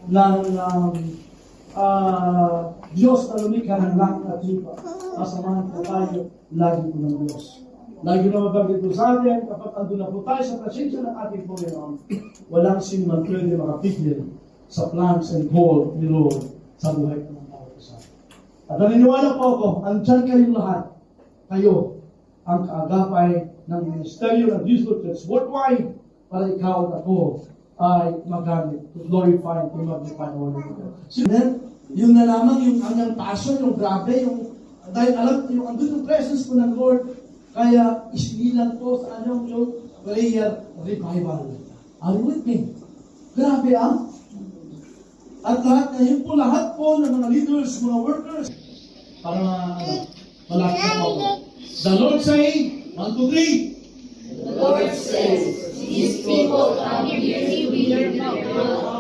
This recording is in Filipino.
ng Diyos na lumikha ng langit at lupa. Kasamahan po tayo lagi po ng Diyos. Lagi na mabanggit po sa atin, kapag andun na po tayo sa presensya ng ating Panginoon, walang sino man pwede makapigil sa plans and goal ni Lord sa buhay ng tao sa atin. At naniniwala po ako, andyan kayong lahat. Kayo ang kaagapay ng ministeryo ng Jesus Church worldwide para ikaw at ako ay magamit to glorify and to magnify the Holy God. So then, yun na lamang yung kanyang passion, yung grabe, yung dahil alam yung andun yung presence po ng Lord, kaya isinilang po sa anyong yung prayer revival. Are you with me? Grabe At lahat na yun po, lahat po ng mga leaders, mga workers, para malaki na po. The Lord say, 1, 2, 3. The Lord says, these people come here to hear my word.